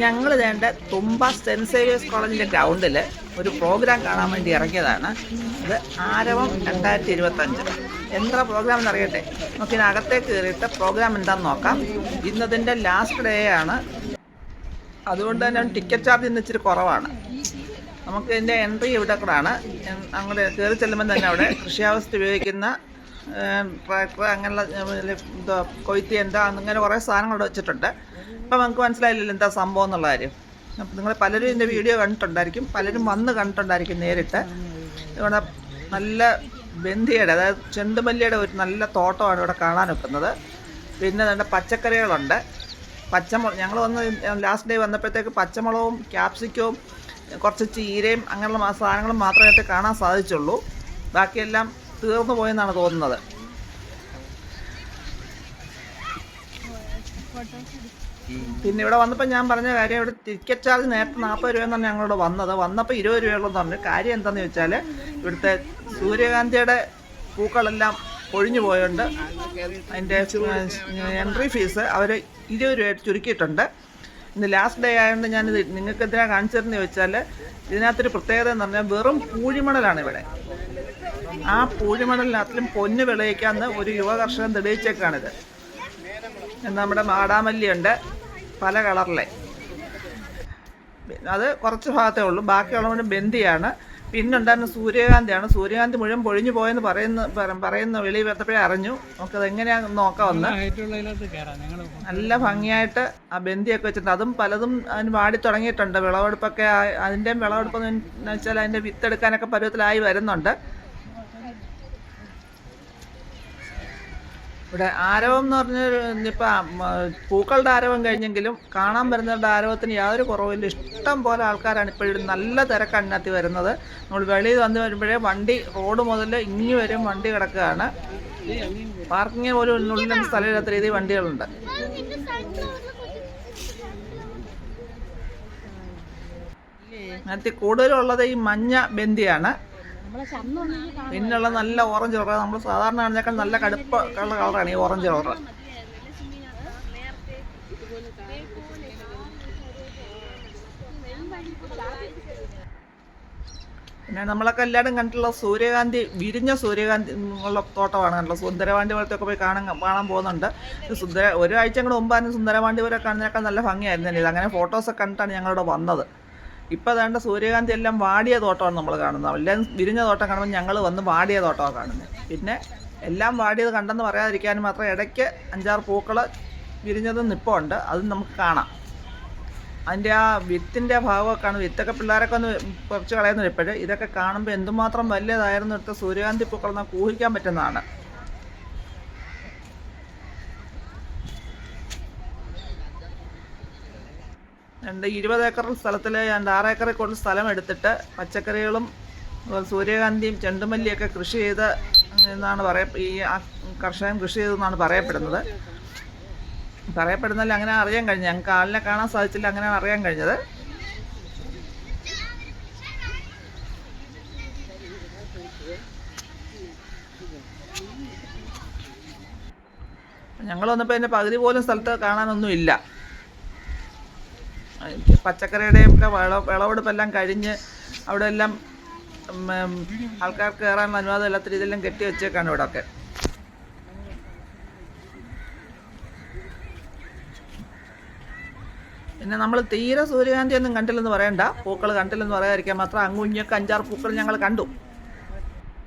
ഞങ്ങൾ വേണ്ട തുമ്പ cent Xavier's കോളേജിൻ്റെ ഗ്രൗണ്ടിൽ ഒരു പ്രോഗ്രാം കാണാൻ വേണ്ടി ഇറങ്ങിയതാണ്. ഇത് ആരവം 2025. എന്താ പ്രോഗ്രാം എന്നറിയട്ടെ. നമുക്കിതിനകത്തേക്ക് കയറിയിട്ട് പ്രോഗ്രാം എന്താണെന്ന് നോക്കാം. ഇന്നതിൻ്റെ ലാസ്റ്റ് ഡേ ആണ്. അതുകൊണ്ട് തന്നെ ടിക്കറ്റ് ചാർജ് ഇന്ന് ഇച്ചിരി കുറവാണ്. നമുക്ക് ഇതിൻ്റെ എൻട്രി ഇവിടെ കൂടാണ്. അങ്ങോട്ട് കയറി ചെല്ലുമ്പോൾ തന്നെ അവിടെ കൃഷിയാവശ്യത്തിന് ഉപയോഗിക്കുന്ന ട്രാക്ടർ, അങ്ങനെയുള്ള എന്താ കൊയ്ത്തി എന്താ അങ്ങനെ കുറേ സാധനങ്ങൾ ഇവിടെ വെച്ചിട്ടുണ്ട്. ഇപ്പം നമുക്ക് മനസ്സിലായില്ലല്ലോ എന്താ സംഭവം എന്നുള്ള കാര്യം. അപ്പം നിങ്ങൾ പലരും ഇതിൻ്റെ വീഡിയോ കണ്ടിട്ടുണ്ടായിരിക്കും, പലരും വന്ന് കണ്ടിട്ടുണ്ടായിരിക്കും നേരിട്ട്. ഇവിടെ നല്ല ബന്ധിയുടെ, അതായത് ചെണ്ടുമല്ലിയുടെ ഒരു നല്ല തോട്ടമാണ് ഇവിടെ കാണാൻ വെക്കുന്നത്. പിന്നെ നല്ല പച്ചക്കറികളുണ്ട്. ഞങ്ങൾ വന്ന് ലാസ്റ്റ് ഡേ വന്നപ്പോഴത്തേക്ക് പച്ചമുളകും ക്യാപ്സിക്കവും കുറച്ച് ചീരയും അങ്ങനെയുള്ള സാധനങ്ങളും മാത്രമേ കാണാൻ സാധിച്ചുള്ളൂ. ബാക്കിയെല്ലാം തീർന്നു പോയെന്നാണ് തോന്നുന്നത്. പിന്നെ ഇവിടെ വന്നപ്പോൾ ഞാൻ പറഞ്ഞ കാര്യം, ഇവിടെ ടിക്കറ്റ് ചാർജ് നേരത്തെ 40 രൂപയെന്നാണ് ഞങ്ങളിവിടെ വന്നപ്പോൾ 20 രൂപയുള്ളതെന്ന് പറഞ്ഞു. കാര്യം എന്താണെന്ന് ചോദിച്ചാൽ ഇവിടുത്തെ സൂര്യകാന്തിയുടെ പൂക്കളെല്ലാം പൊഴിഞ്ഞു പോയോണ്ട് അതിൻ്റെ എൻട്രി ഫീസ് അവർ 20 രൂപയായിട്ട് ചുരുക്കിയിട്ടുണ്ട്. ഇന്ന് ലാസ്റ്റ് ഡേ ആയതുകൊണ്ട് ഞാനിത് നിങ്ങൾക്ക് എന്തിനാണ് കാണിച്ചതെന്ന് ചോദിച്ചാൽ, ഇതിനകത്തൊരു പ്രത്യേകത എന്ന് പറഞ്ഞാൽ വെറും പൂഴിമണലാണ് ഇവിടെ. ആ പൂഴിമണലിനകത്തിലും പൊന്ന് വിളയിക്കാമെന്ന് ഒരു യുവ കർഷകൻ തെളിയിച്ചേക്കാണിത്. നമ്മുടെ മാടാമല്ലിയുണ്ട് പല കളറിലെ, അത് കുറച്ച് ഭാഗത്തേ ഉള്ളൂ. ബാക്കിയുള്ളവന് ബന്ധിയാണ്. പിന്നുണ്ടായിരുന്ന സൂര്യകാന്തിയാണ്. സൂര്യകാന്തി മുഴുവൻ പൊഴിഞ്ഞു പോയെന്ന് പറയുന്ന വെളിയിൽ വന്നപ്പോഴേ അറിഞ്ഞു. നമുക്കത് എങ്ങനെയാണെന്ന് നോക്കാമെന്ന്. നല്ല ഭംഗിയായിട്ട് ആ ബന്ധിയൊക്കെ വെച്ചിട്ടുണ്ട്. അതും പലതും അതിന് വാടി തുടങ്ങിയിട്ടുണ്ട്. വിളവെടുപ്പൊക്കെ അതിൻ്റെയും വിളവെടുപ്പെന്ന് വെച്ചാൽ അതിൻ്റെ വിത്തെടുക്കാനൊക്കെ പരുവത്തിലായി വരുന്നുണ്ട്. ഇവിടെ ആരവം എന്ന് പറഞ്ഞൊരു ഇപ്പം പൂക്കളുടെ ആരവം കഴിഞ്ഞെങ്കിലും കാണാൻ വരുന്നവരുടെ ആരവത്തിന് യാതൊരു കുറവില്ല. ഇഷ്ടം പോലെ ആൾക്കാരാണ് ഇപ്പോഴും. നല്ല തിരക്കാണ് ഇതിനകത്ത് വരുന്നത്. നമ്മൾ വെളിയിൽ വന്ന് വരുമ്പോഴേ വണ്ടി റോഡ് മുതൽ ഇങ്ങി വരും വണ്ടി കിടക്കുകയാണ്. പാർക്കിങ്ങിന് പോലും ഉള്ളിലൊന്നും സ്ഥലമില്ലാത്ത രീതിയിൽ വണ്ടികളുണ്ട്. അതിനകത്ത് കൂടുതലുള്ളത് ഈ മഞ്ഞ ബന്ധിയാണ്. പിന്നുള്ള നല്ല ഓറഞ്ച് കളർ, നമ്മൾ സാധാരണ കാണുന്നേക്കാൾ നല്ല കടുപ്പ കളറാണ് ഈ ഓറഞ്ച് കളർ. പിന്നെ നമ്മളൊക്കെ എല്ലാവരും കണ്ടിട്ടുള്ള സൂര്യകാന്തി, വിരിഞ്ഞ സൂര്യകാന്തി ഉള്ള തോട്ടമാണ് കണ്ടല്ലോ. സുന്ദരവാണ്ടി പോലത്തെയൊക്കെ പോയി കാണാൻ പോകുന്നുണ്ട്. ഒരാഴ്ച കൂടെ മുമ്പാണ് സുന്ദരവാണ്ടി പോലെ കാണുന്നതിനേക്കാൾ നല്ല ഭംഗിയായിരുന്നു ഇത്. അങ്ങനെ ഫോട്ടോസൊക്കെ കണ്ടിട്ടാണ് ഞങ്ങളിവിടെ വന്നത്. ഇപ്പോൾ അതാണ്ട് സൂര്യകാന്തി എല്ലാം വാടിയ തോട്ടമാണ് നമ്മൾ കാണുന്നത്. എല്ലാം വിരിഞ്ഞ തോട്ടം കാണുമ്പോൾ ഞങ്ങൾ വന്ന് വാടിയ തോട്ടമാണ് കാണുന്നത്. പിന്നെ എല്ലാം വാടിയത് കണ്ടെന്ന് പറയാതിരിക്കാനും മാത്രം ഇടയ്ക്ക് 5-6 പൂക്കൾ വിരിഞ്ഞതും നിപ്പമുണ്ട്. അതും നമുക്ക് കാണാം. അതിൻ്റെ ആ വിത്തിൻ്റെ ഭാഗമൊക്കെയാണ്. വിത്തൊക്കെ പിള്ളേരൊക്കെ ഒന്ന് കുറച്ച് കളയുന്നത് ഇപ്പോഴും. ഇതൊക്കെ കാണുമ്പോൾ എന്തുമാത്രം വലിയതായിരുന്നു ഇവിടുത്തെ സൂര്യകാന്തി പൂക്കൾ നമുക്ക് ഊഹിക്കാൻ പറ്റുന്നതാണ്. രണ്ട് 20 ഏക്കർ സ്ഥലത്തിൽ 6 ഏക്കറിൽ കൂടുതൽ സ്ഥലം എടുത്തിട്ട് പച്ചക്കറികളും സൂര്യകാന്തിയും ചെണ്ടുമല്ലിയൊക്കെ കൃഷി ചെയ്ത് എന്നാണ് ഈ കർഷകൻ കൃഷി ചെയ്തെന്നാണ് പറയപ്പെടുന്നതിൽ അങ്ങനെ അറിയാൻ കഴിഞ്ഞത്. ഞങ്ങൾക്ക് ആളിനെ കാണാൻ സാധിച്ചില്ല, അങ്ങനെയാണ് അറിയാൻ കഴിഞ്ഞത്. ഞങ്ങൾ വന്നപ്പോൾ എൻ്റെ പകുതി പോലും സ്ഥലത്ത് കാണാനൊന്നുമില്ല. പച്ചക്കറിയുടെയൊക്കെ വിളവെടുപ്പെല്ലാം കഴിഞ്ഞ് അവിടെ എല്ലാം ആൾക്കാർക്ക് കയറാനുള്ള അനുവാദം ഇല്ലാത്ത രീതിയിലെല്ലാം കെട്ടി വെച്ചേക്കാണ് ഇവിടെ ഒക്കെ. പിന്നെ നമ്മൾ തീരെ സൂര്യകാന്തി ഒന്നും കണ്ടില്ലെന്ന് പറയണ്ട, പൂക്കൾ കണ്ടില്ലെന്ന് പറയാതിരിക്കാൻ മാത്രം അങ്ങും ഇങ്ങൊക്കെ 5-6 പൂക്കൾ ഞങ്ങൾ കണ്ടു.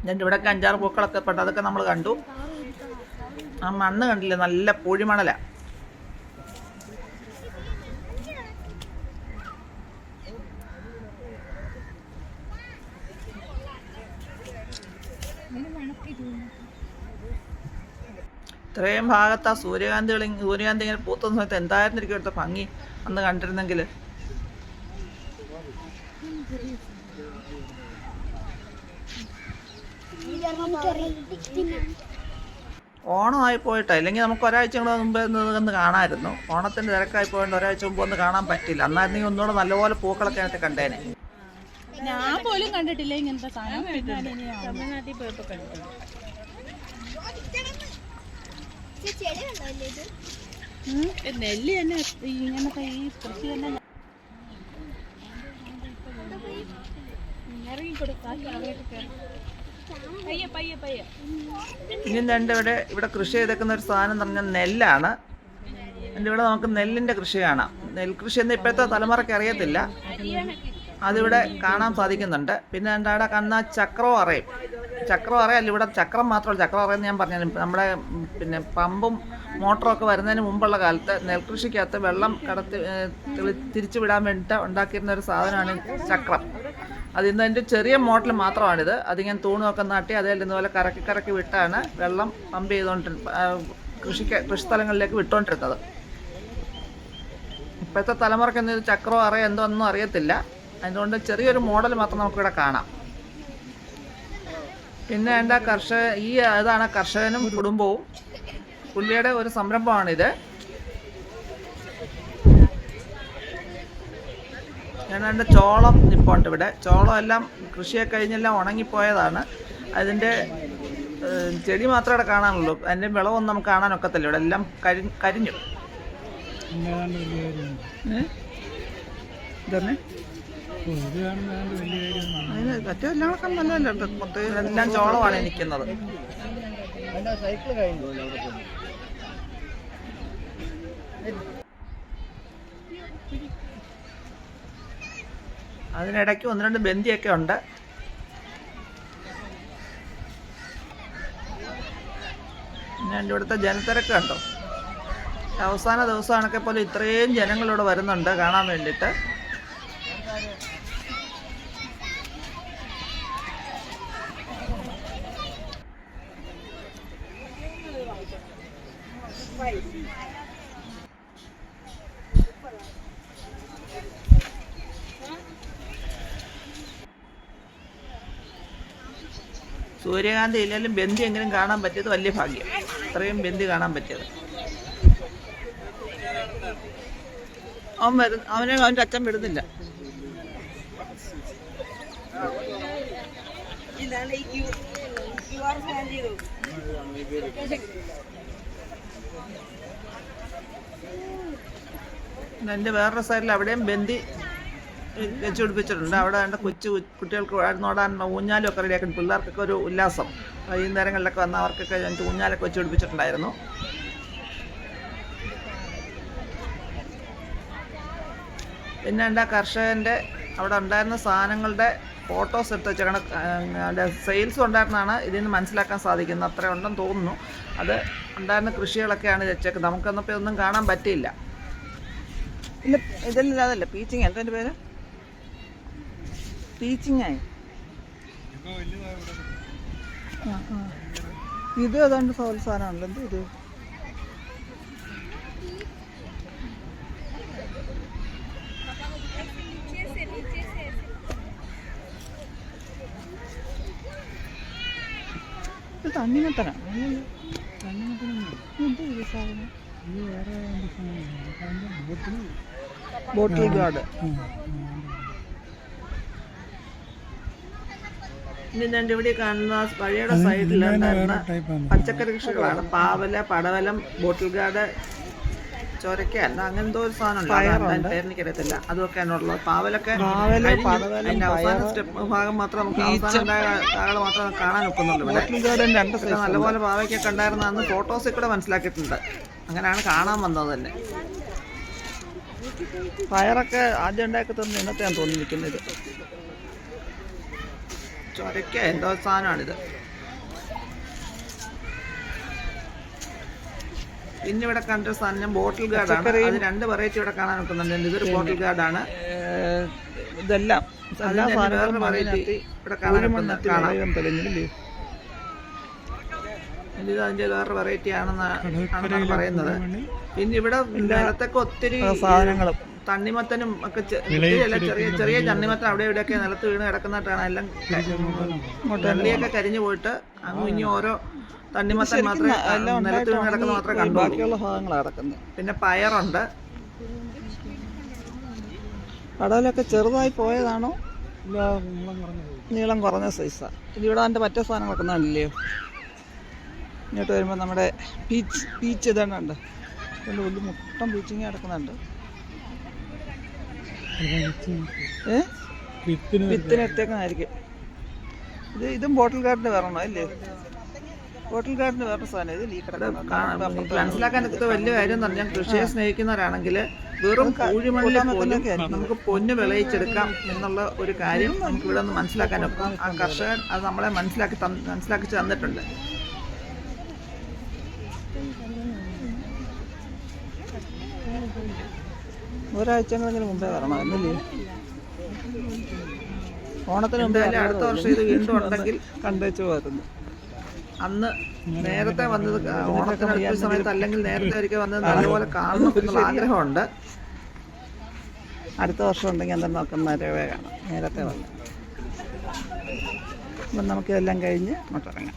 എന്നിട്ട് ഇവിടെയൊക്കെ 5-6 പൂക്കളൊക്കെ പെട്ട് അതൊക്കെ നമ്മൾ കണ്ടു. ആ മണ്ണ് കണ്ടില്ലേ, നല്ല പൂഴിമണലാണ്. ഇത്രയും ഭാഗത്ത് ആ സൂര്യകാന്തി ഇങ്ങനെ പൂത്തുന്ന സമയത്ത് എന്തായിരുന്നു എനിക്ക് ഇവിടുത്തെ ഭംഗി അന്ന് കണ്ടിരുന്നെങ്കിൽ. ഓണമായി പോയിട്ടോ, ഇല്ലെങ്കിൽ നമുക്ക് ഒരാഴ്ച കൂടെ മുമ്പ് ഒന്ന് കാണാമായിരുന്നു. ഓണത്തിൻ്റെ തിരക്കായി പോയിട്ട് ഒരാഴ്ച മുമ്പ് ഒന്ന് കാണാൻ പറ്റില്ല. അന്നായിരുന്നെങ്കിൽ ഒന്നുകൂടെ നല്ലപോലെ പൂക്കളൊക്കെ അതിനകത്ത് കണ്ടേനെ. ഞാൻ പോലും കണ്ടിട്ടില്ല ഇങ്ങനത്തെ സാധനം. തമിഴ്നാട്ടിൽ പോയപ്പോൾ കണ്ടിട്ടുണ്ട്. നെല്ല് തന്നെ ഇങ്ങനത്തെ ഈ കൃഷി തന്നെ ഇനി ഇവിടെ കൃഷി ചെയ്തേക്കുന്ന ഒരു സാധനം എന്ന് പറഞ്ഞാൽ നെല്ലാണ്. എൻ്റെ ഇവിടെ നമുക്ക് നെല്ലിൻ്റെ കൃഷി കാണാം. നെൽകൃഷിയൊന്നും ഇപ്പോഴത്തെ തലമുറയ്ക്ക് അറിയത്തില്ല, അതിവിടെ കാണാൻ സാധിക്കുന്നുണ്ട്. പിന്നെ എൻ്റെ അവിടെ കാണുന്ന ചക്രവും അറയും. ചക്രം അറയല്ല, ഇവിടെ ചക്രം മാത്രമല്ല. ചക്രം അറയെന്ന് ഞാൻ പറഞ്ഞു, നമ്മുടെ പിന്നെ പമ്പും മോട്ടറൊക്കെ വരുന്നതിന് മുമ്പുള്ള കാലത്ത് നെൽകൃഷിക്കകത്ത് വെള്ളം തിരിച്ചു വിടാൻ വേണ്ടിയിട്ട് ഉണ്ടാക്കിയിരുന്ന ഒരു സാധനമാണ് ചക്രം. അതിന്ന് അതിൻ്റെ ചെറിയ മോഡൽ മാത്രമാണിത്. അതിങ്ങനെ തൂണുമൊക്കെ നാട്ടി അതേ ഇതുപോലെ കറക്കി വിട്ടാണ് വെള്ളം പമ്പ് കൃഷിസ്ഥലങ്ങളിലേക്ക് വിട്ടുകൊണ്ടിരുന്നത്. ഇപ്പോഴത്തെ തലമുറയ്ക്കൊന്നും ഇത് ചക്രമോ അറയോ എന്തോ ഒന്നും അറിയത്തില്ല. അതുകൊണ്ട് ചെറിയൊരു മോഡൽ മാത്രം നമുക്കിവിടെ കാണാം. പിന്നെ എൻ്റെ ഇതാണ് കർഷകനും കുടുംബവും. പുള്ളിയുടെ ഒരു സംരംഭമാണിത്. എൻ്റെ ചോളം നിൽപ്പുണ്ട് ഇവിടെ. ചോളം എല്ലാം കൃഷിയൊക്കെ കഴിഞ്ഞെല്ലാം ഉണങ്ങിപ്പോയതാണ്. അതിൻ്റെ ചെടി മാത്രമേ ഇവിടെ കാണാനുള്ളൂ. അതിൻ്റെ വിളവൊന്നും നമുക്ക് കാണാനൊക്കത്തില്ല. ഇവിടെ എല്ലാം കരിഞ്ഞു. ഇതന്നെ അതിന് മറ്റേ എല്ലാം നല്ലതല്ല. മൊത്തം എല്ലാം ചോളമാണ് നിൽക്കുന്നത്. അതിനിടയ്ക്ക് 1-2 ബന്ദിയൊക്കെ ഉണ്ട്. പിന്നെ എൻ്റെ ഇവിടുത്തെ ജനത്തിരക്ക് കണ്ടോ. അവസാന ദിവസമാണൊക്കെ പോലെ ഇത്രയും ജനങ്ങളിവിടെ വരുന്നുണ്ട് കാണാൻ വേണ്ടിയിട്ട്. സൂര്യകാന്തി ഇല്ലെങ്കിലും ബന്ദി എങ്കിലും കാണാൻ പറ്റിയത് വലിയ ഭാഗ്യം. ഇത്രയും ബന്ദി കാണാൻ പറ്റിയത്. അവൻ്റെ അച്ഛൻ വിടുന്നില്ല. എൻ്റെ വേറൊരു സൈഡിൽ അവിടെയും ബന്ദി വെച്ച് പിടിപ്പിച്ചിട്ടുണ്ട്. അവിടെ എൻ്റെ കുട്ടികൾക്ക് നോടാനുള്ള ഊഞ്ഞാലും ഒക്കെ റെഡിയാക്കി. പിള്ളേർക്കൊക്കെ ഒരു ഉല്ലാസം. വൈകുന്നേരങ്ങളിലൊക്കെ വന്ന അവർക്കൊക്കെ ഊഞ്ഞാലൊക്കെ വെച്ച് പിടിപ്പിച്ചിട്ടുണ്ടായിരുന്നു. പിന്നെ എൻ്റെ കർഷകൻ്റെ അവിടെ ഉണ്ടായിരുന്ന സാധനങ്ങളുടെ ഫോട്ടോസ് എടുത്ത് വെച്ചാണ്. അതിൻ്റെ സെയിൽസ് ഉണ്ടായിരുന്നാണ് ഇതിൽ നിന്ന് മനസ്സിലാക്കാൻ സാധിക്കുന്നത്. അത്ര ഉണ്ടെന്ന് തോന്നുന്നു. അത് ഉണ്ടായിരുന്ന കൃഷികളൊക്കെയാണ് വെച്ചേക്കുന്നത്. നമുക്കൊന്നിപ്പോൾ ഇതൊന്നും കാണാൻ പറ്റിയില്ല. ഇല്ല, ഇതല്ല, അതല്ല പീച്ചിങ്. എന്താ എൻ്റെ പേര്? പീച്ചിങ്ങായി. ഇത് ഏതാണ്ട് സാധനമാണല്ലോ. എന്ത് ഇത്? ഇത് തണ്ണിമത്തനാണ്. ബോട്ടിൽ ഗാർഡ്. ഇനി ഞാൻ ഇവിടെ കാണുന്ന വഴിയുടെ സൈഡിലുണ്ടായിരുന്ന പച്ചക്കറി കൃഷികളാണ്. പാവല, പടവലം, ബോട്ടിൽ ഗാർഡ്, ചോരക്കല്ല, അങ്ങനത്തെ ഒരു സാധനം എനിക്കറിയത്തില്ല. അതൊക്കെയാണ് ഉള്ളത്. പാവലൊക്കെ അതിന്റെ അവസാന സ്റ്റെപ്പ് ഭാഗം മാത്രം നമുക്ക് അവസാനം കാകൾ മാത്രം കാണാൻ ഒക്കുന്നുള്ളൂ. ഇവിടെ നല്ലപോലെ പാവയ്ക്കൊക്കെ ഉണ്ടായിരുന്ന ഫോട്ടോസിൽ കൂടെ മനസ്സിലാക്കിയിട്ടുണ്ട്. അങ്ങനെയാണ് കാണാൻ വന്നത് തന്നെ. പയറൊക്കെ ആദ്യം ഉണ്ടാക്കി തന്നെ ഇന്നത്തെയാണ് തോന്നിയിരിക്കുന്നത്. ചൊരക്ക എന്തോ സാധനമാണിത്. പിന്നെ ഇവിടെ കണ്ട സാധനം ബോട്ടിൽ ഗാർഡാണ്. അത് 2 വെറൈറ്റി ഇവിടെ കാണാൻ ഒക്കുന്നുണ്ട്. ഇതൊരു ബോട്ടിൽ ഗാർഡാണ്. ഇതെല്ലാം വേറൊരു വെറൈറ്റി ഇവിടെ കാണാൻ. ഇത് അതിൻ്റെ വേറൊരു വെറൈറ്റി ആണെന്നാണ് പറയുന്നത്. പിന്നെ ഇവിടെ നിലത്തൊക്കെ ഒത്തിരി സാധനങ്ങളും തണ്ണിമത്തനും ഒക്കെ ചെറിയ ചെറിയ തണ്ണിമത്തൻ അവിടെ ഇവിടെയൊക്കെ നിലത്ത് വീണ് കിടക്കുന്നതായിട്ടാണ്. എല്ലാം വെള്ളിയൊക്കെ കരിഞ്ഞു പോയിട്ട് അങ്ങും ഇനി ഓരോ തണ്ണിമത്തൻ മാത്രമേ നിലത്ത് വീണ് കിടക്കുന്ന മാത്രമേ കണ്ടു. ബാക്കിയുള്ള ഭാഗങ്ങളാണ് കിടക്കുന്നത്. പിന്നെ പയറുണ്ട്. കടലൊക്കെ ചെറുതായി പോയതാണോ നീളം കുറഞ്ഞ സൈസാണ്. ഇവിടെ അതിൻ്റെ മറ്റേ സാധനം കിടക്കുന്നില്ലയോ. ഇങ്ങോട്ട് വരുമ്പോൾ നമ്മുടെ പീച്ച് ഇതുണ്ട്. അതുകൊണ്ട് വലിയ മുട്ടം പീച്ചിങ് കിടക്കുന്നുണ്ട്. വിത്തിന് എടുത്തേക്കുന്നതായിരിക്കും. ഇതും ബോട്ടിൽ ഗാർഡിന് വരണോ അല്ലേ? ബോട്ടിൽ ഗാർഡിന് വേറെ സാധനം ഇത് ഈ കിടക്കുന്നത് മനസ്സിലാക്കാൻ ഇത് വലിയ കാര്യം എന്ന് പറഞ്ഞാൽ കൃഷിയെ സ്നേഹിക്കുന്നവരാണെങ്കിൽ വെറും പൂഴിമണ്ണിൽ പോലും നമുക്ക് പൊന്ന് വിളയിച്ചെടുക്കാം എന്നുള്ള ഒരു കാര്യം നമുക്ക് ഇവിടെ ഒന്ന് മനസ്സിലാക്കാനൊക്കെ ആ കർഷകൻ അത് നമ്മളെ മനസ്സിലാക്കി തന്നിട്ടുണ്ട്. ഒരാഴ്ചകളെങ്കിലും മുമ്പേ വരണം എന്നല്ലേ? ഓണത്തിന് മുമ്പേ അടുത്ത വർഷം ഇത് വീണ്ടും ഉണ്ടെങ്കിൽ കണ്ടുവച്ചു പോയിരുന്നു. അന്ന് നേരത്തെ വന്നത് ഓണത്തിന് അടുത്ത സമയത്ത് അല്ലെങ്കിൽ നേരത്തെ ഒരിക്കൽ വന്നത് നല്ലപോലെ കാണണം എന്നുള്ള ആഗ്രഹമുണ്ട്. അടുത്ത വർഷം ഉണ്ടെങ്കിൽ എന്താ നോക്കുന്നവരെ കാണാം. നേരത്തെ വന്ന് അപ്പം നമുക്കിതെല്ലാം കഴിഞ്ഞ് അങ്ങോട്ടിറങ്ങാം.